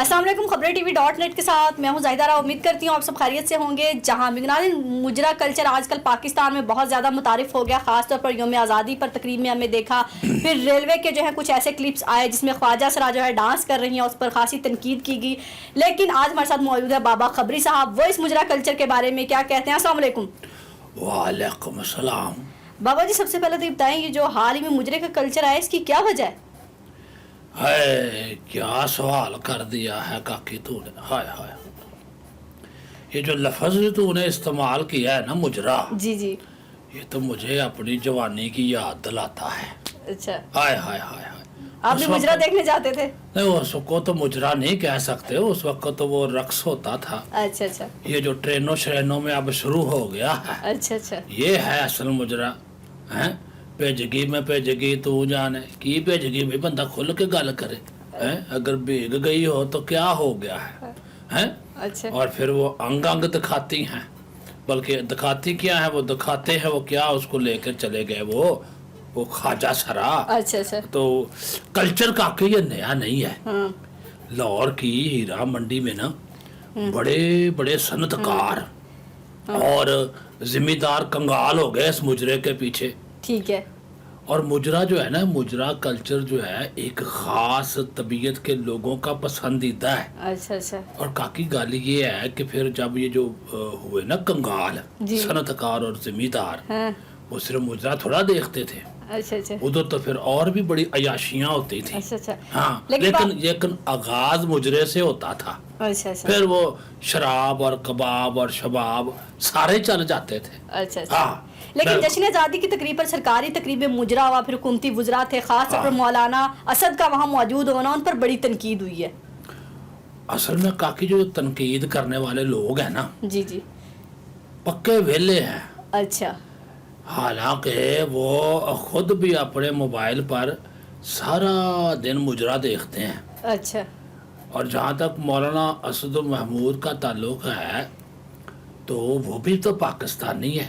अस्सलाम वालेकुम, खबरें TV.net के साथ मैं हूं ज़ाहिदा। उम्मीद करती हूं आप सब खैरियत से होंगे। जहां नाज़रीन, मुजरा कल्चर आजकल पाकिस्तान में बहुत ज़्यादा मुतारिफ हो गया, ख़ासतौर पर यौम आज़ादी पर तकरीब में हमने देखा। फिर रेलवे के जो है कुछ ऐसे क्लिप्स आए जिसमें ख्वाजा सरा जो है डांस कर रही हैं, उस पर खासी तनकीद की गई। लेकिन आज हमारे साथ मौजूद है बाबा खबरी साहब, वो इस मुजरा कल्चर के बारे में क्या कहते हैं। अस्सलाम वालेकुम। वालेकुम अस्सलाम। बाबा जी, सबसे पहले तो ये बताएं, ये जो हाल ही में मुजरे का कल्चर आया, इसकी क्या वजह है? है क्या सवाल कर दिया है काकी तूने। हाय हाय, ये जो लफ्ज तूने इस्तेमाल किया है ना, मुजरा, जी जी। ये तो मुझे अपनी जवानी की याद दिलाता है। अच्छा, हाय हाय हाय हाय। आप भी मुजरा देखने जाते थे? नहीं, उसको तो मुजरा नहीं कह सकते, उस वक्त तो वो रक्स होता था। अच्छा अच्छा। ये जो ट्रेनों श्रेनों में अब शुरू हो गया है, अच्छा अच्छा। ये है असल मुजरा। हैं भेजगी मैं भेजगी तू जाने की भेजगी भाई, बंदा खुल के गल करे। हैं अगर भीग गई हो तो क्या हो गया है। हैं अच्छा और फिर वो अंग अंग दिखाती हैं, बल्कि दिखाती क्या है, वो दिखाते हैं वो क्या, उसको लेकर चले गए वो ख्वाजा सरा। अच्छा अच्छा। तो कल्चर काके ये नया नहीं है। हाँ लाहौर की हीरा मंडी में ना बड़े बड़े सनतकार और जिम्मेदार कंगाल हो गए इस मुजरे के पीछे। ठीक है। और मुजरा जो है ना, मुजरा कल्चर जो है एक खास तबीयत के लोगों का पसंदीदा है। अच्छा अच्छा। और काकी गाली ये है कि फिर जब ये जो हुए ना कंगाल, जी। सनतकार और जिम्मेदार, हाँ। वो सिर्फ मुजरा थोड़ा देखते थे, अच्छा अच्छा। उधर तो फिर और भी बड़ी अयाशियां होती थी। अच्छा अच्छा। हाँ, लेकिन लेकिन आगाज मुजरे से होता था। अच्छा अच्छा। फिर वो शराब और कबाब और शबाब सारे चल जाते थे। अच्छा अच्छा। हाँ, लेकिन जश्न आज़ादी की तकरीब पर, सरकारी तकरीब में मुजरा हुआ, फिर हुकूमती वुज़रा थे, खास तौर पर मौलाना असद का वहाँ मौजूद होना, उन पर बड़ी तनकीद हुई है। असल में काकी जो तनकीद करने वाले लोग हैं ना, जी जी। पक्के वेले हैं। अच्छा। हालांकि वो खुद भी अपने मोबाइल पर सारा दिन मुजरा देखते हैं। अच्छा। और जहाँ तक मौलाना असद महमूद का ताल्लुक है, तो वो भी तो पाकिस्तानी है,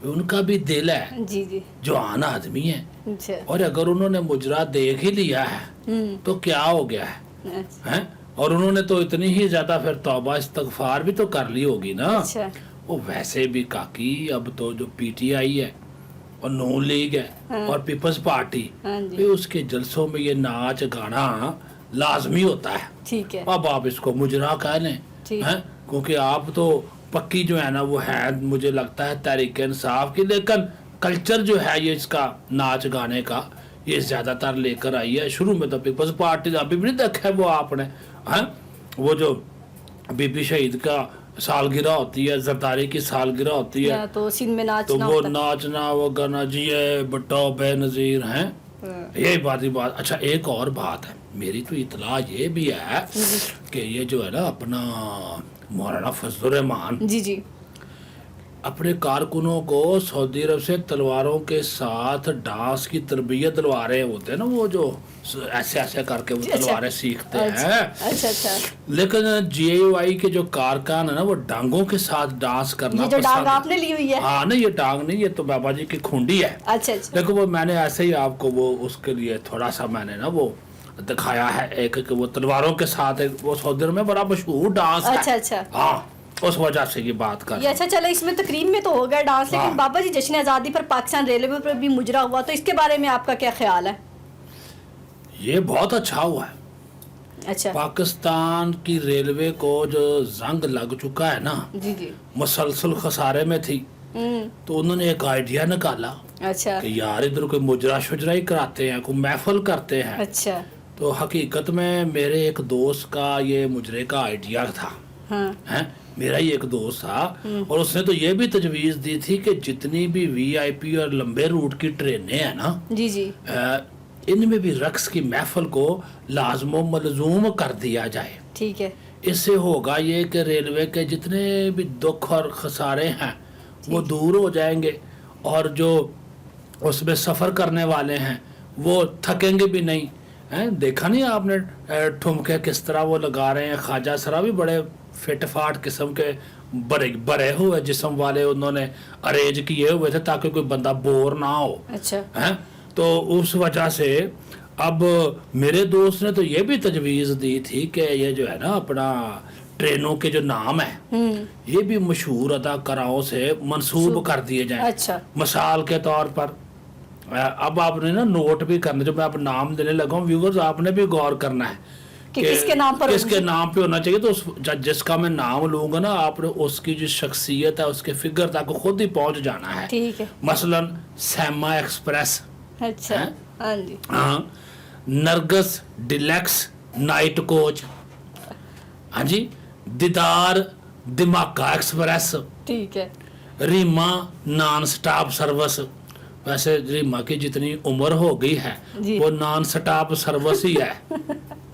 उनका भी दिल है, जी जी। जवान आदमी है। अच्छा। और अगर उन्होंने मुजरा देख ही लिया है तो क्या हो गया है, अच्छा। हैं? और उन्होंने तो इतनी ही ज्यादा फिर तौबा इस्तगफार भी तो कर ली होगी ना। अच्छा। वो वैसे भी काकी अब तो जो PTI है और नून लीग है, हाँ। और पीपल्स पार्टी, हाँ जी। भी उसके जलसों में ये नाच गाना लाजमी होता है। ठीक है। अब आप इसको मुजरा कह लें, ठीक। हैं? क्योंकि आप तो पक्की जो है ना, वो है मुझे लगता है तहरीक इंसाफ की, लेकिन कल्चर जो है ये इसका नाच गाने का, ये ज्यादातर लेकर आई है। शुरू में तो पीपल्स पार्टी अभी भी नहीं देखा है वो आपने, हैं? वो जो बीबी शहीद का सालगिरह होती है, जरदारी की सालगिरह होती है, तो सिंध में तो नाचना वो होता है। नाचना, वो गाना जिए बट्टो बेनजीर हैं। यही बात ही बात। अच्छा, एक और बात है, मेरी तो इतला ये भी है कि ये जो है ना अपना मौलाना फजलुर रहमान जी जी। अपने कारकुनों को सऊदी अरब से तलवारों के साथ डांस की तरबियत दिलवा रहे होते हैं ना, वो जो ऐसे ऐसे करके वो तलवारें सीखते हैं। अच्छा अच्छा। लेकिन GAY के जो कारकुन है ना, वो डांगों के साथ डांस करना ये जो डांग पसंद। आपने ली हुई है? हाँ ना, ये डांग नहीं, ये तो बाबा जी की खूंडी है। अच्छा अच्छा। देखो, वो मैंने ऐसे ही आपको वो उसके लिए थोड़ा सा मैंने ना वो दिखाया है, एक कि वो तलवारों के साथ एक वो सऊदी अरब में बड़ा मशहूर डांस है। अच्छा अच्छा। हाँ, उस वजह से ये बात कर। ये अच्छा चलो, इसमें तकरीब में तो हो गया डांस, लेकिन हाँ। बाबा जी, जश्न आज़ादी पर पाकिस्तान रेलवे पर भी मुजरा हुआ, तो इसके बारे में आपका क्या ख्याल है? ये बहुत अच्छा हुआ है। अच्छा। पाकिस्तान की रेलवे को जो जंग लग चुका है ना, जी जी। मुसलसल खसारे में थी, तो उन्होंने एक आइडिया निकाला अच्छा कि यार इधर कोई मुजरा शुजरा ही कराते हैं, कोई महफिल करते हैं। अच्छा। तो हकीकत में मेरे एक दोस्त का ये मुजरे का आइडिया था। हाँ। हैं, मेरा ही एक दोस्त था, और उसने तो ये भी तजवीज़ दी थी कि जितनी भी VIP और लंबे रूट की ट्रेनें हैं ना, जी जी। इनमें भी रक्स की महफिल को लाजमो मलजूम कर दिया जाए। ठीक है। इससे होगा ये कि रेलवे के जितने भी दुख और खसारे हैं वो दूर हो जाएंगे, और जो उसमें सफ़र करने वाले हैं वो थकेंगे भी नहीं। हैं, देखा नहीं आपने ठुमके किस तरह वो लगा रहे हैं। ख्वाजा सरा भी बड़े फिट फाट किस्म के बड़े बड़े हुए जिस्म वाले उन्होंने अरेंज किए हुए थे ताकि कोई बंदा बोर ना हो। अच्छा। हैं, तो उस वजह से اب میرے دوست نے تو یہ بھی تجویز دی تھی کہ یہ جو ہے نا اپنا ٹرینوں کے جو نام ہیں یہ بھی مشہور اداکاراؤں سے منسوب کر دیے جائیں. اچھا. مثال کے طور پر اب آپ نے نا نوٹ بھی کرنا, جو میں آپ نام دینے لگا ہوں ویورز آپ نے بھی غور کرنا ہے کہ کس کے نام پر کس کے نام پہ ہونا چاہیے. تو جس کا میں نام لوں گا نا آپ نے اس کی جو شخصیت ہے اس کے فگر تک خود ہی پہنچ جانا ہے. ٹھیک ہے. مثلا سیما ایکسپریس, اچھا. ہاں جی. ہاں. نرگس ڈیلیکس نائٹ کوچ, ہاں جی. دیدار دھماکہ ایکسپریس, ٹھیک ہے. Reema non stop service. ویسے ریما کی جتنی عمر ہو گئی ہے وہ نان سٹاپ سروس ہی ہے.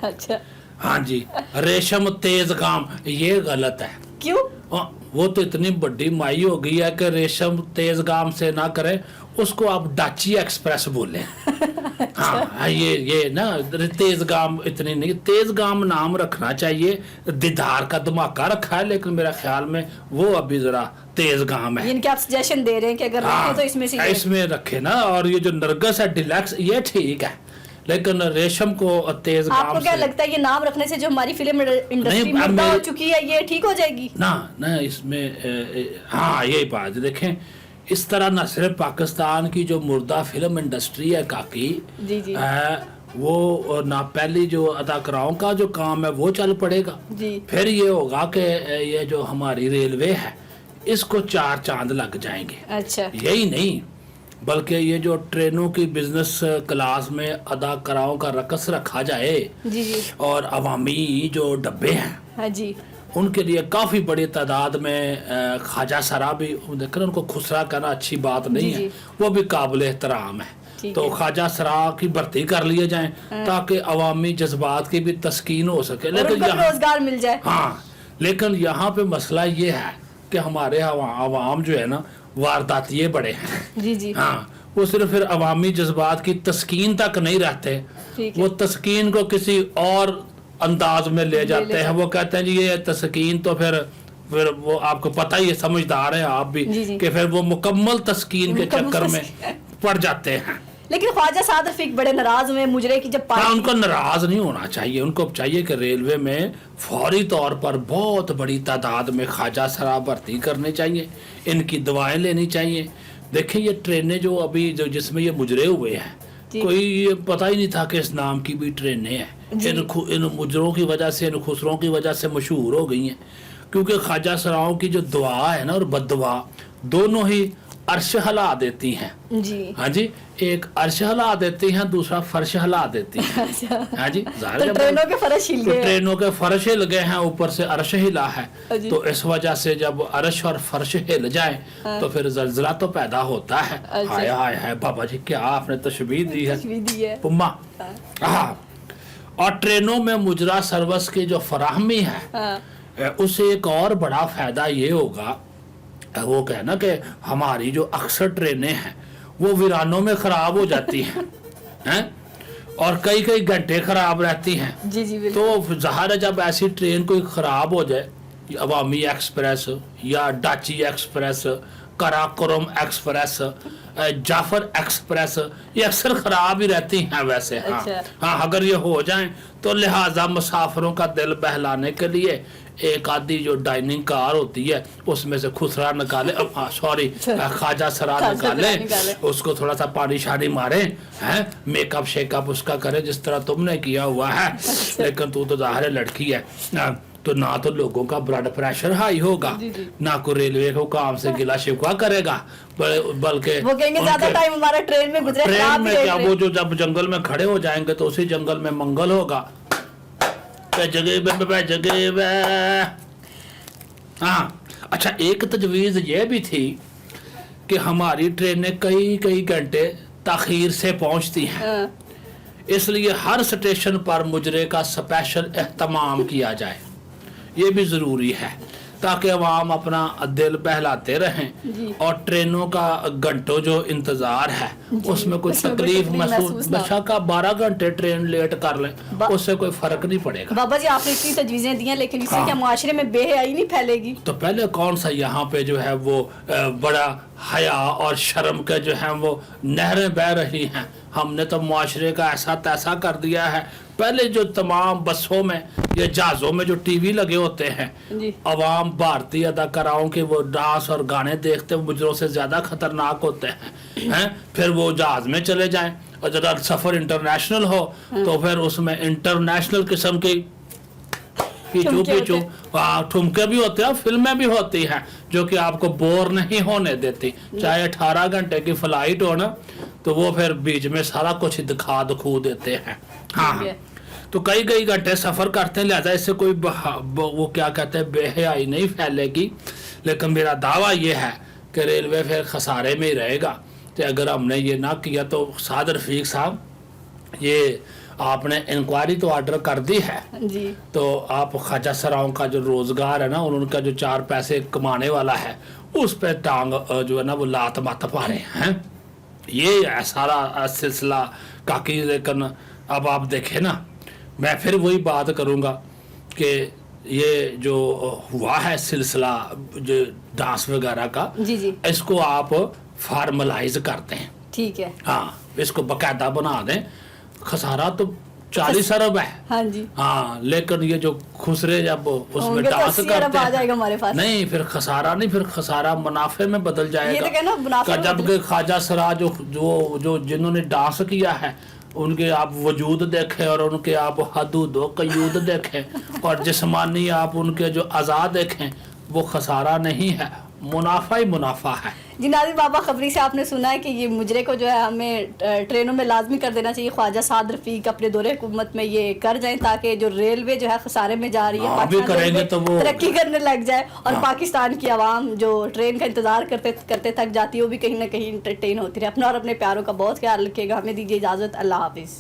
اچھا. ہاں جی. ریشم تیز کام, یہ غلط ہے. کیوں؟ وہ تو اتنی بڑی مائی ہو گئی ہے کہ ریشم تیز گام سے نہ کریں, اس کو آپ ڈاچی ایکسپریس بولیں. ہاں یہ نا تیز گام اتنی نہیں, تیز گام نام رکھنا چاہیے. دیدار کا دھماکہ رکھا ہے لیکن میرا خیال میں وہ ابھی ذرا تیز گام ہے. ان کے آپ سجیشن دے رہے ہیں کہ اگر رکھیں تو اس میں سے اس میں رکھے نا. اور یہ جو نرگس ہے ڈیلیکس یہ ٹھیک ہے لیکن ریشم کو تیز گام. آپ کو کیا لگتا ہے یہ نام رکھنے سے جو ہماری فلم انڈسٹری مردہ ہو چکی ہے یہ ٹھیک ہو جائے گی؟ نہ اس میں ہاں یہی بات دیکھیں, اس طرح نہ صرف پاکستان کی جو مردہ فلم انڈسٹری ہے کاکی جی جی وہ نہ پہلی جو اداکاراؤں کا جو کام ہے وہ چل پڑے گا. جی. پھر یہ ہوگا کہ یہ جو ہماری ریلوے ہے اس کو 4 چاند لگ جائیں گے. اچھا. یہی نہیں بلکہ یہ جو ٹرینوں کی بزنس کلاس میں اداکاراؤں کا رقص رکھا جائے جی جی اور عوامی جو ڈبے ہیں ہاں جی ان کے لیے کافی بڑی تعداد میں خواجہ سرا بھی دیکھ رہے, ان کو خسرا کہنا اچھی بات نہیں ہے, وہ بھی قابل احترام ہے. تو خواجہ سرا کی بھرتی کر لیے جائیں تاکہ عوامی جذبات کی بھی تسکین ہو سکے, لیکن روزگار مل جائے. ہاں لیکن یہاں پہ مسئلہ یہ ہے کہ ہمارے عوام جو ہے نا وارداتیے بڑے ہیں. جی جی ہاں وہ صرف پھر عوامی جذبات کی تسکین تک نہیں رہتے, وہ تسکین کو کسی اور انداز میں لے جاتے ہیں. وہ کہتے ہیں جی یہ تسکین تو پھر وہ آپ کو پتہ ہی سمجھدار ہیں آپ بھی کہ پھر وہ مکمل تسکین کے چکر میں پڑ جاتے ہیں. لیکن خواجہ سعد رفیق بڑے ناراض ہوئے مجرے کی جب ان کو ناراض نہیں ہونا چاہیے, ان کو چاہیے کہ ریلوے میں فوری طور پر بہت بڑی تعداد میں خواجہ سرا بھرتی کرنے چاہیے, ان کی دعائیں لینی چاہیے. دیکھیں یہ ٹرینیں جو ابھی جس میں یہ مجرے ہوئے ہیں کوئی یہ پتہ ہی نہیں تھا کہ اس نام کی بھی ٹرینیں ہیں. ان مجروں کی وجہ سے ان خسروں کی وجہ سے مشہور ہو گئی ہیں کیونکہ خواجہ سراؤں کی جو دعا ہے نا اور بد دعا دونوں ہی عرش ہلا دیتی ہیں. جی ہاں جی, ایک عرش ہلا دیتی ہیں دوسرا فرش ہلا دیتی ہیں. ہاں جی ٹرینوں کے فرش ہل گئے, ٹرینوں کے فرش ہل گئے ہیں, اوپر سے عرش ہلا ہے. تو اس وجہ سے جب عرش اور فرش ہل جائیں تو پھر زلزلہ تو پیدا ہوتا ہے. ہائے ہائے ہائے بابا جی کیا آپ نے تشبیہ دی ہے پما. ہاں اور ٹرینوں میں مجرا سروس کی جو فراہمی ہے اسے ایک اور بڑا فائدہ یہ ہوگا, وہ کہنا کہ ہماری جو اکثر ٹرینیں ہیں وہ ویرانوں میں خراب ہو جاتی ہیں اور کئی گھنٹے خراب رہتی ہیں. جی جی تو ظاہر ہے جب ایسی ٹرین کوئی خراب ہو جائے, عوامی ایکسپریس یا ڈاچی ایکسپریس, کراکرم ایکسپریس, جعفر ایکسپریس, یہ اکثر خراب ہی رہتی ہیں ویسے. ہاں اگر یہ ہو جائیں تو لہٰذا مسافروں کا دل بہلانے کے لیے ایک آدھی جو ڈائننگ کار ہوتی ہے اس میں سے خسرا نکالے, سوری خواجہ سرا نکالے, اس کو تھوڑا سا پانی شانی مارے, میک اپ شیک اپ اس کا کرے جس طرح تم نے کیا ہوا ہے. لیکن تو ظاہر ظاہر ہے تو نہ تو لوگوں کا بلڈ پریشر ہائی ہوگا, نہ کوئی ریلوے کو کام سے گلا شکوا کرے گا, بلکہ وہ کہیں گے زیادہ ٹائم ہمارا ٹرین میں گزرے. ٹرین میں کیا وہ جو جب جنگل میں کھڑے ہو جائیں گے تو اسی جنگل میں منگل ہوگا. ہاں اچھا ایک تجویز یہ بھی تھی کہ ہماری ٹرینیں کئی گھنٹے تاخیر سے پہنچتی ہیں, اس لیے ہر سٹیشن پر مجرے کا سپیشل اہتمام کیا جائے, یہ بھی ضروری ہے ताकि अवाम अपना दिल बहलाते रहें जी। और ट्रेनों का घंटों जो इंतज़ार है उसमें कोई उसमें कोई तकलीफ तकलीफ महसूस महसूस ना हो। बेशक 12 घंटे ट्रेन लेट कर लें उससे कोई फ़र्क नहीं पड़ेगा। बाबा जी आपने इतनी तजवीज़ें दी हैं, लेकिन इससे हाँ। क्या मुआशरे में बेहयाई नहीं फैलेगी? तो पहले कौन सा यहाँ पे जो है वो बड़ा हया और शर्म के जो है वो नहरें बह रही हैं। हमने तो मुआशरे का ऐसा तैसा कर दिया है। पहले जो तमाम बसों में या जहाज़ों में जो टीवी लगे होते हैं, जी। अवाम भारतीय अदाकाराओं के वो डांस और गाने देखते मुजरों से ज़्यादा खतरनाक होते हैं। फिर वो जहाज़ में चले जाएं और जब सफ़र इंटरनेशनल हो तो फिर उसमें इंटरनेशनल किस्म की पीछू ठुमके पीछू ठुमके भी होते हैं, फिल्में भी होती हैं जो कि आपको बोर नहीं होने देती। चाहे 18 घंटे की फ्लाइट हो ना, तो वो फिर बीच में सारा कुछ दिखा दखू देते हैं। हाँ, तो कई घंटे सफ़र करते हैं, लिहाजा इससे कोई वो क्या कहते हैं बेहयाई नहीं फैलेगी। लेकिन मेरा दावा ये है कि रेलवे फिर खसारे में ही रहेगा। तो अगर हमने ये ना किया तो साद रफीक साहब, ये आपने इंक्वायरी तो ऑर्डर कर दी है, जी। तो आप ख्वाजा सराओं का जो रोज़गार है ना, उनका जो 4 पैसे कमाने वाला है उस पर टांग जो है ना वो लात मात पा रहे हैं। ये है सारा सिलसिला काकी। लेकिन अब आप देखें ना, मैं फिर वही बात करूँगा कि ये जो हुआ है सिलसिला जो डांस वगैरह का, जी जी इसको आप फार्मलाइज करते हैं। ठीक है। हाँ, इसको बाकायदा बना दें। खसारा तो 40 अरब है। हाँ जी। हाँ, लेकिन ये जो खुसरे जब उसमें होंगे तो डांस 80 अरब करते आ हैं, जाएगा हमारे पास। नहीं फिर खसारा नहीं, फिर खसारा मुनाफे में बदल ये जाएगा। तो कहना मुनाफे में जबकि ख्वाजा सरा जो जिन्होंने डांस किया है उनके आप वजूद देखें और उनके आप हदूद कयूद देखें और जिस्मानी आप उनके जो अज़ा देखें, वो खसारा नहीं है, मुनाफा ही मुनाफा है। जी नाज़रीन, बाबा खबरी से आपने सुना है कि ये मुजरे को जो है हमें ट्रेनों में लाजमी कर देना चाहिए। ख्वाजा साद रफ़ीक अपने दौरे हुकूमत में ये कर जाएं ताकि जो रेलवे जो है खसारे में जा रही है, हाँ, पाकिस्तान भी करेंगे रेलवे तो वो तरक्की करने लग जाए और हाँ। पाकिस्तान की आवाम जो ट्रेन का इंतज़ार करते थक जाती है, वो भी कहीं ना कहीं इंटरटेन होती रहे। अपना और अपने प्यारों का बहुत ख्याल रखिएगा। हमें दीजिए इजाज़त। अल्लाह हाफिज़।